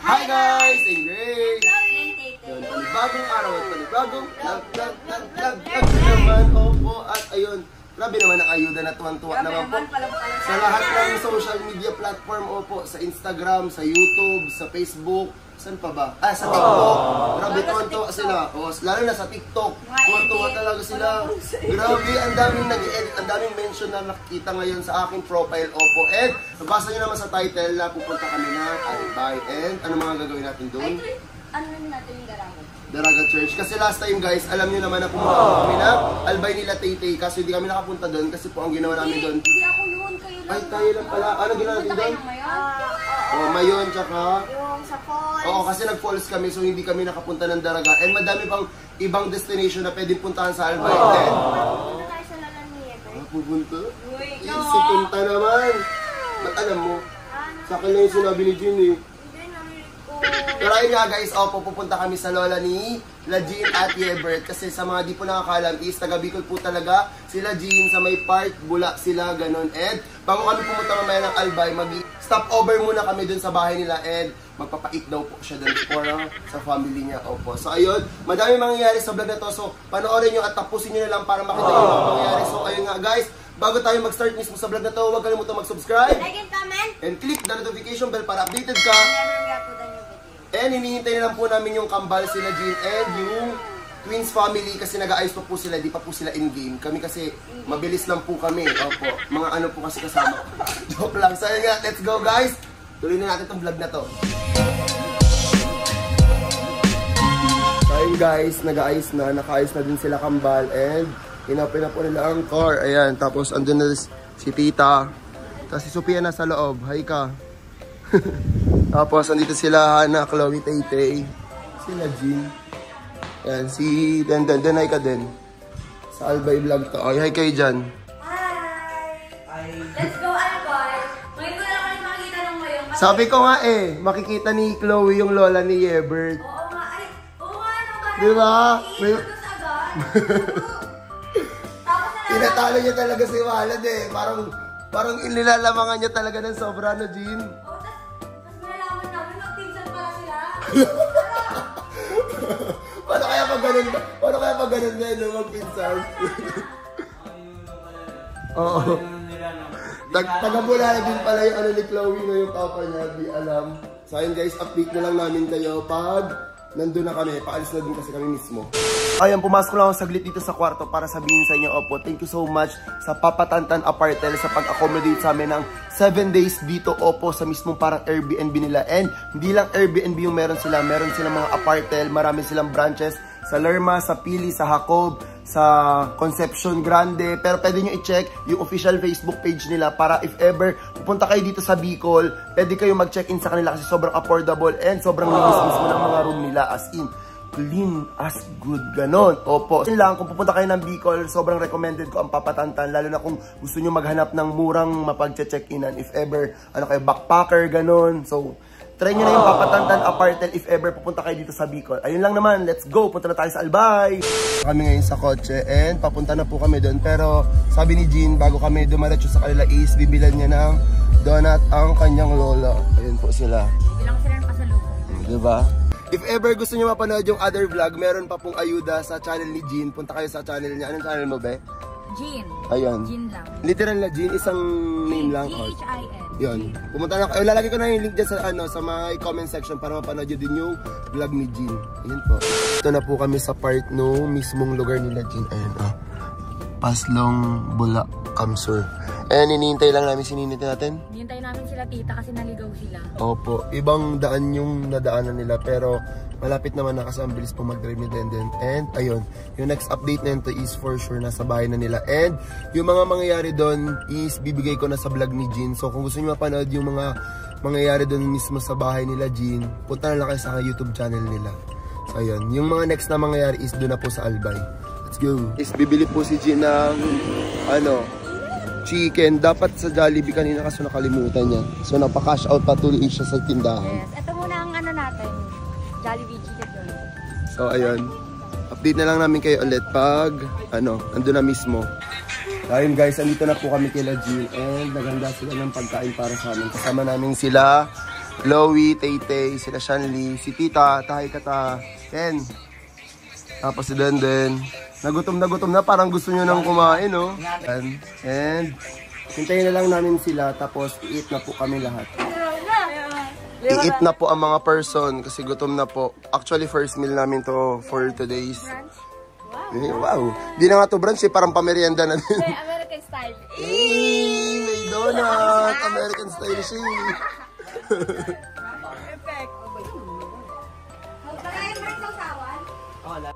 Hi guys! Ingrid! Yun, panibagong araw at panibagong vlog naman. Opo, at ayun, grabe naman ang ayuda na tuwan-tuwa naman po. Sa lahat ng social media platform, opo, sa Instagram, sa YouTube, sa Facebook, saan pa ba? Sa TikTok. Grabe, tuwan-tuwa sila. O, lalo na sa TikTok, tuwan-tuwa talaga sila. Grabe, ang daming nag-edit, ang daming mention na nakikita ngayon sa aking profile, opo. And, nabasa nyo naman sa title na pupunta kami na Albay. And, ano mga gagawin natin doon? Ano natin yung Daraga Church. Kasi last time guys, alam niyo naman na pumunta kami na Albay nila Tay-Tay. Kaso hindi kami nakapunta doon kasi po ang ginawa namin doon. Hindi ako yun, kayo lang. Ay, tayo lang pala. Ano ginawa natin doon? Mayon, tsaka yung sa falls. Oo, kasi nag-falls kami so hindi kami nakapunta ng Daraga. And madami pang ibang destination na pwedeng puntahan sa Albay. Then, Pupunta tayo sa Lala ni Ever. pupunta? Uy, Si punta naman. Ba't alam mo? Sa akin lang yung sinabi ni Jean eh. Pero ayun nga guys, pupunta kami sa lola ni Jean at Yebert. Kasi sa mga di po nakakalam is taga Bicol po talaga sila Jean, sa may park, Bula sila, ganon. And bago kami pumunta mamaya ng Albay, mag-stop over muna kami dun sa bahay nila. And magpapait daw po siya dun sa family niya. Opo. So ayun, madami mangyayari sa vlog na to. So panoorin nyo at tapusin nyo na lang para makita yung mga mangyayari. So ayun nga guys, bago tayo mag-start mismo sa vlog na to, huwag kalimutan mag-subscribe, like and comment, and click the notification bell para updated ka. never forget to the new video. And hinihintay na lang po namin yung kambal sila Jean and yung Twins family kasi nag-aayos pa po sila, di pa po sila in-game. Kami kasi mabilis lang po kami. Opo, mga ano po kasi kasama. Joke lang. So yun nga, let's go guys. Tuloy na natin itong vlog na to. So yun guys, nag-aayos na, naka-ayos na din sila kambal and inopen na po nila ang car. Ayan, tapos andun na si tita. Tapos si Sophia na sa loob. Hi ka. Tapos, andito sila, Hana, Chloe, Tay-Tay. Sila, Jean. Ayan, si Denay ka din. Sa Albay vlog to. Ay, hi kayo dyan. Hi! Let's go, Albay! Ngayon ko na lang kayo makikita ng mayong. Sabi ko nga makikita ni Chloe yung lola ni Yebert. Oo nga, oo nga, ano ba? Diba? Iikot ko sa agad. Tapos na lang. Tinatalo niya talaga si Walad Parang inilalamangan niya talaga ng sobra, no, Jean? Paano kaya pag ganun na yun, magpinsan? Oo. Taga-Bulala din pala yung ano ni Chloe na yung papa niya, di alam. So ayun guys, update na lang namin kayo pag nandun na kami, paalis na din kasi kami mismo. Ayan, pumasok lang ako saglit dito sa kwarto para sabihin sa inyo, opo, thank you so much sa Papa Tantan Apartel sa pag-accommodate sa amin ng 7 days dito, opo, sa mismong parang Airbnb nila. And hindi lang Airbnb yung meron silang mga apartel, marami silang branches sa Lerma, sa Pili, sa Jacob, sa Concepcion Grande. Pero pwede nyo i-check yung official Facebook page nila para if ever pupunta kayo dito sa Bicol, pwede kayo mag-check-in sa kanila kasi sobrang affordable and sobrang linis mismo ng mga room nila, as in clean as good, ganon. Opo. Yun lang, kung pupunta kayo ng Bicol, sobrang recommended ko ang Papa Tantan, lalo na kung gusto nyo maghanap ng murang mapag-check-inan if ever, ano kayo, backpacker, ganon. So, try nyo na yung Papa Tantan Apartel if ever pupunta kayo dito sa Bicol. Ayun lang naman, let's go! Punta na tayo sa Albay! Kami ngayon sa kotse and papunta na po kami doon. Pero sabi ni Jean, bago kami dumaretso sa kanila is bibilan niya ng donut ang kanyang lola. Ayun po sila. Bilang sila ng pasalubong. Diba? If ever gusto nyo mapanood yung other vlog, meron pa pong ayuda sa channel ni Jean. Punta kayo sa channel niya. Anong channel mo, be? Jean. Ayun. Jean lang. Literal na Jean, isang name lang. G-H-I-N. Yun. Pumunta na kayo. Lalagay ko na yung link dyan sa my comment section para mapanood nyo din yung vlog ni Jean. Ayun po. Ito na po kami sa part no mismong lugar nila Jean. Ayun Paslong, Bula, Kamsur. And hinihintay lang namin, sininintay natin. Hinihintay namin sila tita kasi naligaw sila. Opo. Ibang daan yung nadaanan nila pero malapit naman na kasi ang bilis po mag-drive ni Denden. And ayun, yung next update na ito is for sure nasa bahay na nila. And yung mga mangyayari doon is bibigay ko na sa vlog ni Jean. So kung gusto niyo mapanood yung mga mangyayari doon mismo sa bahay nila Jean, punta na lang kayo sa YouTube channel nila. So ayun, yung mga next na mangyayari is doon na po sa Albay. Let's go. Is bibili po si Jean ng chicken. Dapat sa Jollibee kanina kasi nakalimutan niya. So napa-cash out patuloy siya sa tindahan. Yes, ito muna ang ano natin. Jollibee chicken doon. So ayun, update na lang namin kayo ulit pag andun na mismo. Ayun guys, andito na po kami kila Jill and naganda sila ng pagkain para sa amin. Kasama namin sila Chloe, Tay-Tay, sila Shanli, si Tita, Tahay Kata, Ken. Tapos si Denden. Nagutom na, parang gusto nyo nang kumain, no? And hintayin na lang namin sila, tapos i-eat na po kami lahat. I-eat na po ang mga person kasi gutom na po. Actually, first meal namin to for today's. Wow. Di na nga to brunch, parang pamerienda na din. American style. May donut! American style siya. Perfect. Magkakain break sa usawan? Wala.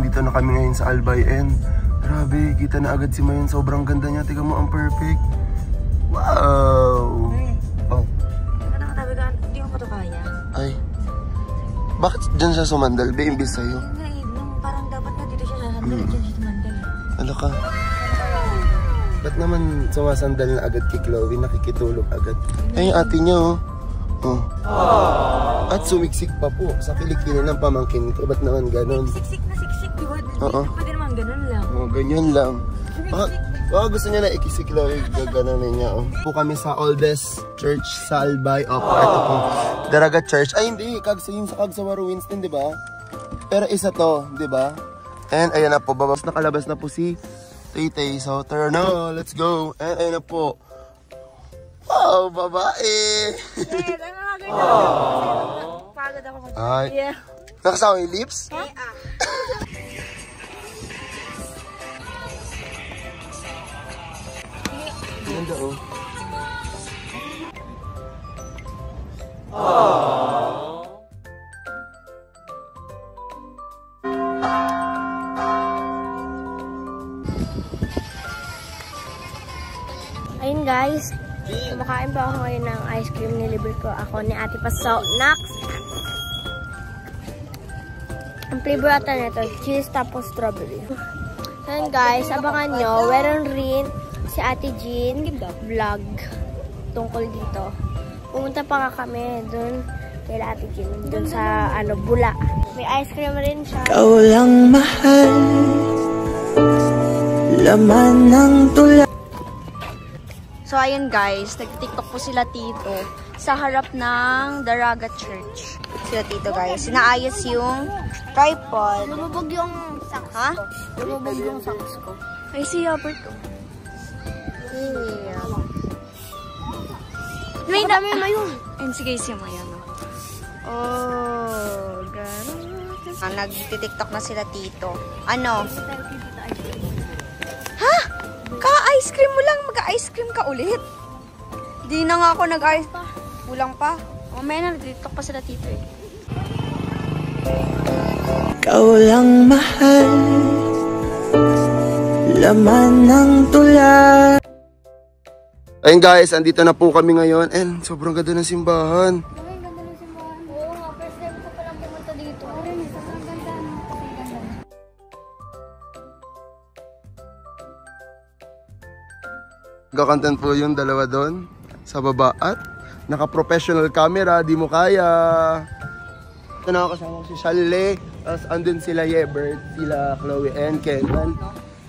Dito na kami ngayon sa Albay and grabe, kita na agad si Mayon. Sobrang ganda niya. Tingnan mo, ang perfect. Wow! Oh. Nakatabi ka, hindi ko pa ito kaya. Ay. Bakit dyan siya sumandal? Be, imbis sa'yo. Parang dapat na dito siya sasandal. Dyan siya sumandal. Ano ka? Ba't naman sumasandal na agad kay Chloe? Nakikitulog agad. Ay, yung ate niya, oh. Oh. At sumiksik pa po sa kilikili ng pamangkin ko. Ba't naman ganon? Siksik na siksik, di ba? Oo. Pwede naman ganun lang. Oh, ganyan lang. Baka gusto niya na ikisik Chloe. Gaganon niya, oh. Po kami sa oldest church sa Albay. Opo, ito po. Daraga Church. Ay, hindi. Yung sa Kagsawa Ruins din, di ba? Pero isa to, di ba? And ayan na po. Babas nakalabas na po si Tay-Tay. So, tara na. Let's go. And ayan na po. Wow, babae! Pagod ako mag- Ay. Yeah. Nakasama yung lips? Ganda, oh. Ayun guys, kumakain pa ako ngayon ng ice cream. Nilibre ko ako ni Ate Paso. Next! Ang flavor ata nito, cheese tapos strawberry. Ayun guys, abangan nyo. Meron rin si Ate Jean vlog tungkol dito. Pumunta pa nga kami dun kay Ate Jean. Dun sa Bula. May ice cream rin siya. Ikaw lang mahal, laman ng tula. So, ayun guys, nag-tiktok po sila tito sa harap ng Daraga Church. Sila tito guys, sinaayos yung tripod. Lumubog yung socks ko. Lumubog yung socks ko. Ay, si Albert ko. Yeah. May dami Mayon. And sige, si Mayon. Oh, gano'n. Nag-tiktok na sila tito. Ano? Ha? Ka-ice cream mo lang, mag-ice cream ka ulit. Di na nga ako nag-ice pa. Kulang pa. Mamaya na, nag-tiktok pa sila tito eh. Ikaw lang mahal, laman ng tula. Ayun guys, andito na po kami ngayon and sobrang ganda ng simbahan. Ay, ganda ng simbahan. Oo nga, first time ko palang pumunta dito. Sobrang ganda. Gakantan po yung dalawa doon sa baba at naka-professional camera, di mo kaya. Ito na ako kasama ko si Shanli, tapos andun sila Yebert, sila Chloe and Ken.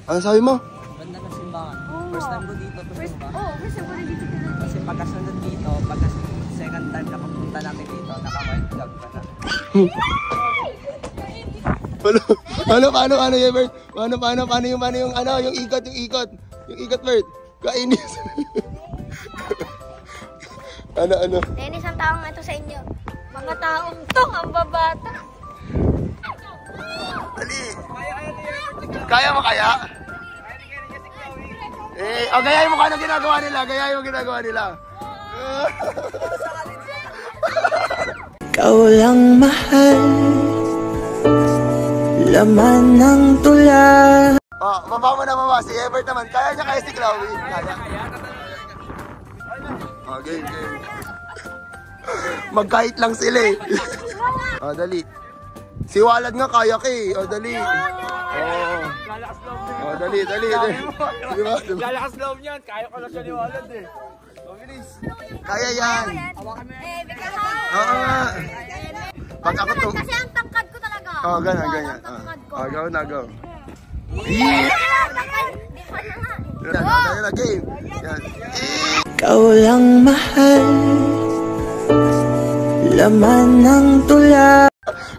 Ano sabi mo? Ganda ng simbahan. First time ko dito. First time ko rin dito. Kasi pagkasunod dito, pagka second time na papunta natin dito, naka-white vlog pa na. Paano, Yebert? Paano yung ikot? Yung ikot, Bert. Kainis. ano? Dennis, ang taong ito sa inyo. Mga taong to, ang babata. Dali. Kaya mo kaya? Gayahin mo kung ano ginagawa nila. Ikaw lang mahal, laman ng tula. Baba mo na mama. Si Ebert naman. Kaya si Chloe. Kaya. Game. Magkahit lang sila eh. Dali. Si Walad nga kaya ka eh. Dali. Dali. Lalakas loob niyan. Kaya ko na siya ni Walad eh. bilis. Kaya yan. Eh, bigyan mo. Oo nga. Pag ako to. Kasi ang tangkad ko talaga. Oo, ganyan, ganyan. Go na, go. Tayo na, game. Yan. Ikaw lang mahal, laman ng tula.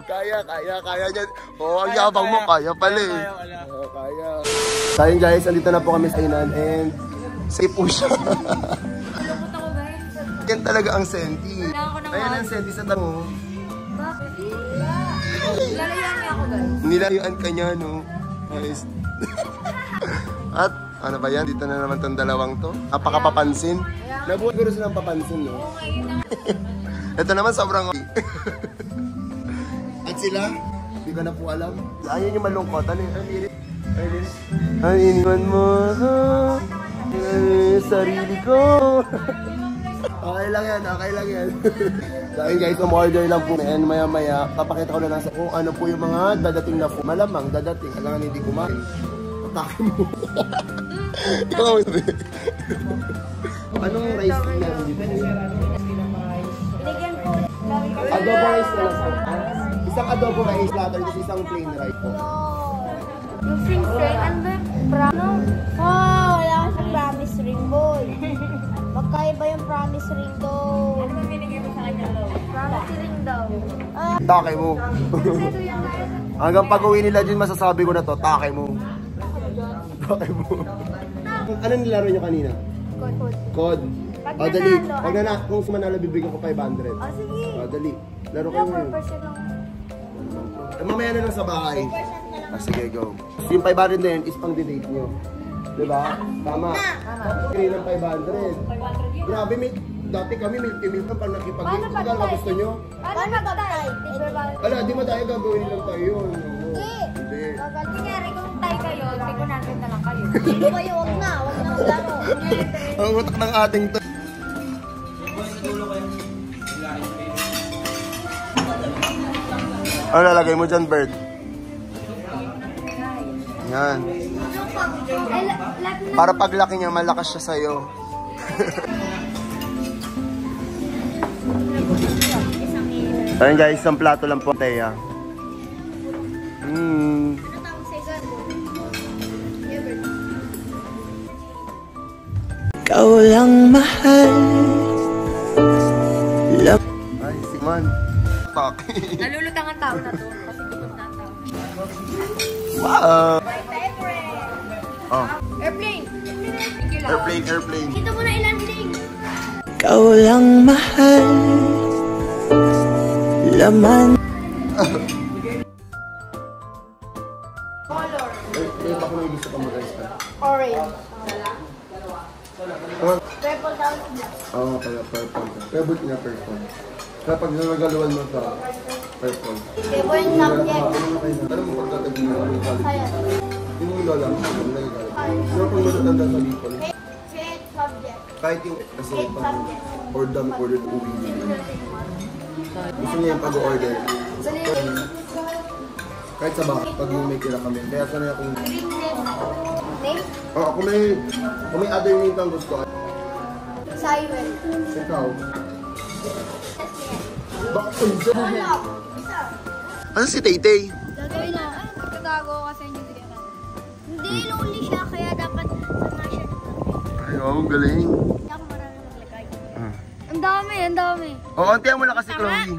Kaya dyan. Oo, ang yabang mo, kaya pala eh. Oo, kaya. Tayo guys, andito na po kami sa inan and safe po siya. Lungkot ako guys. Yan talaga ang senti. Ayan ang senti sa tango. Bakit? Lalayaan niya ako guys. Nilayuan ka niya, no? Guys. At, ano ba yan? Dito na naman tong dalawang to. Napakapapansin. Nabuhat ko rin silang papansin, no? Okay, yun na. Ito naman sobrang At sila, hindi ko na po alam. Ayaw nyo malungkot. Ano yun? Ang iniwan mo ako. Sarili ko. Okay lang yan, okay lang yan. Dahil guys, umorder lang po. And maya-maya, papakita ko na lang sa kung ano po yung mga dadating na po. Malamang dadating. Alangan hindi kumain. Atake mo. Ikaw ang sabi. Anong rice na dito? Binigyan ko. Adobo rice na lang. Isang adobo rice later, tapos isang plain rice po. Yung shrimp ring, ano ba yung brown? Oh, wala ka sa promise ring, boy. Magkaiba yung promise ring daw. Ano binigyan mo sa kanya daw? Promise ring daw. Takay mo. Hanggang pag-uwi nila dyan, masasabi ko na to, takay mo. Takay mo. Ano nilaro nyo kanina? Code. O, dali. Huwag na na. Kung sumanalo, bibigyan ko 500. Oh, sige. O, dali. Laro ko ngayon. 4% lang. Mamaya na lang sa bahay. Sige, go. Yung 500 na yun is pang date nyo. Diba? Tama. Kaya ng 500. Grabe, dati kami may ka pa nakipag-date. Kung gusto nyo. Paano mag-tie? Ala, di ba tayo gagawin lang tayo yun? Hindi. Kunyari kung tayo kayo, hindi ko natin na lang kayo. Hindi kayo, wag na maglaro. Ang utak ng ating to. Ano lalagay mo dyan, Bert? Yan. Para paglaki niya, malakas siya sa'yo. Ayun guys, isang plato lang po, Teya. Ikaw lang mahal. Ay, si Man. Fuck. Nalulutang ang tao na to kasi gutom na ang tao. Wow. Oh, Airplane! Thank you, love. airplane. Kita mo na ilan ding. Ikaw lang mahal, laman. Color. Ito ako may gusto pa mag-guys ka. Orange. Oh, Purple daw. Oo, kaya purple. Favorite niya purple. Kapag nagaluan mo ito, purple. Favorite subject. Ano mo pagkatabi na ang college? Science. Yung mga lola mo, ano nagagalit? Ano pang matatanda sa Bicol? Favorite subject. Kahit yung kasi pag order to uwi niya. Gusto niya yung pag-order. Kahit sa bahay, pag may tira kami. Kaya sanay akong... Name? Oh, kung may other name kang gusto. Siren. Ikaw. Bakit siya? Ano si Tay-Tay? Gagawin na. Magtatago kasi hindi ka. Hindi, lonely siya kaya dapat sama siya. Ay, oh, galing. Hindi ako marami maglagay. Ang dami, ang dami. Oh, ontihan mo lang kasi, Chloe.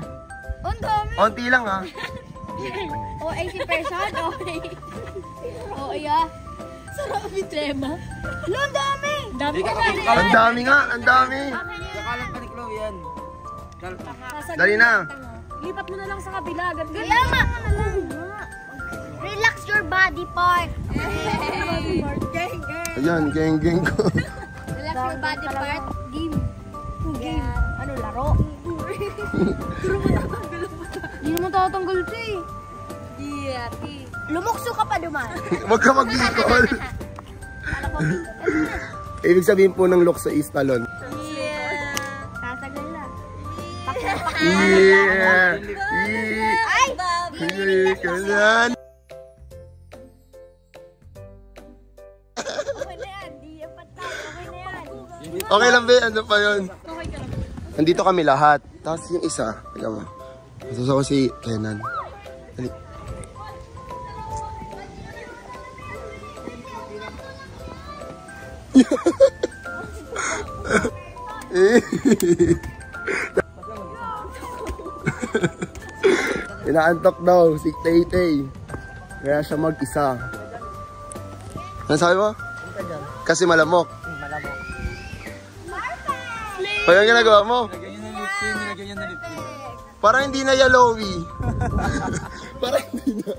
Ang dami. Onti lang, ha? O, 80 person. Okay. O, iya. Sarap yung trema. Lo, ang dami. Dami ka pa rin. Ang dami nga, ang dami. Kakalat pa ni Chloe yan. Dali na. Lipat mo na lang sa kabila. Kaya nga. Relax your body part. Ayan, geng ko. Relax your body part. Game. Game. Ano, laro? Hindi mo tatanggal ito eh. Yeah. Lumukso ka pa duman. Huwag ka mag-bicol. Ibig sabihin po ng lukso is talon. Yeah. Tatagal na. Yeah. Ay! Kanan. Okay na yan. Di yan patay. Okay na yan. Okay lang, be. Ano pa yun? Nandito kami lahat. Tapos yung isa, tignan mo. Masusa ko si Kenan. Dali. Inaantok daw si Tay-Tay. Kaya siya mag-isa. Ano sabi mo? Kasi malamok. Malamok. Kaya ang ginagawa mo? Nilagyan niya na lipstick. Parang hindi na yellowy. Parang hindi na.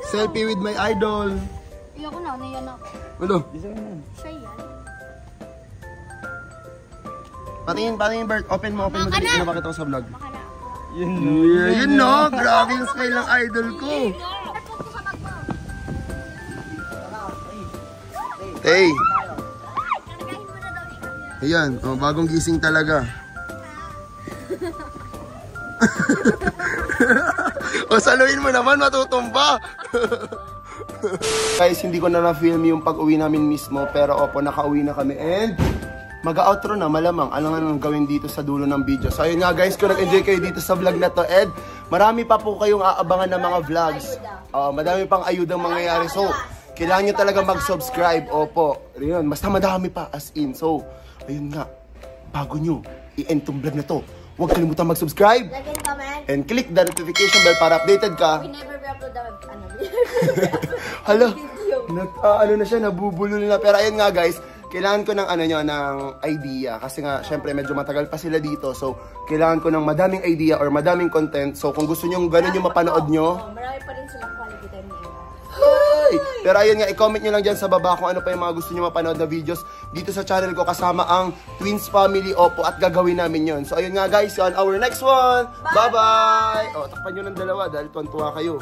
Selfie with my idol. Ayoko na, nayan ako. Ano? Siya yan. Patingin, Bert. Open mo. Dali. Pinapakita ko sa vlog. Baka na ako. Yun no. Grabe yung smile ng idol ko. Hey. Ayan. Oh, bagong gising talaga. O, saluhin mo naman. Matutumba. Guys, hindi ko na na-film yung pag-uwi namin mismo. Pero opo, nakauwi na kami. And mag-outro na, malamang. Ano nga nang gawin dito sa dulo ng video. So ayun nga guys, kung nag-enjoy kayo dito sa vlog na to, and marami pa po kayong aabangan ng mga vlogs. Madami pang ayudang mangyayari. So, kailangan nyo talaga mag-subscribe. Opo, yun, basta madami pa as in. So, ayun nga, bago nyo i-end tong vlog na to, huwag kalimutan mag-subscribe. Like and comment. And click the notification bell para updated ka. We never upload the Hala, ano na siya, nabubulol na. Pero ayun nga guys, kailangan ko ng ng idea. Kasi nga, syempre, medyo matagal pa sila dito. So, kailangan ko ng madaming idea or madaming content. So, kung gusto nyo ganun yung mapanood nyo. Marami pa rin silang quality time ni Eva. Hi! Pero ayun nga, i-comment nyo lang dyan sa baba kung ano pa yung mga gusto nyo mapanood na videos dito sa channel ko kasama ang Twins Family Oppo at gagawin namin yun. So, ayun nga guys, on our next one. Bye-bye! O, takpan nyo ng dalawa dahil tuwan-tuwa kayo.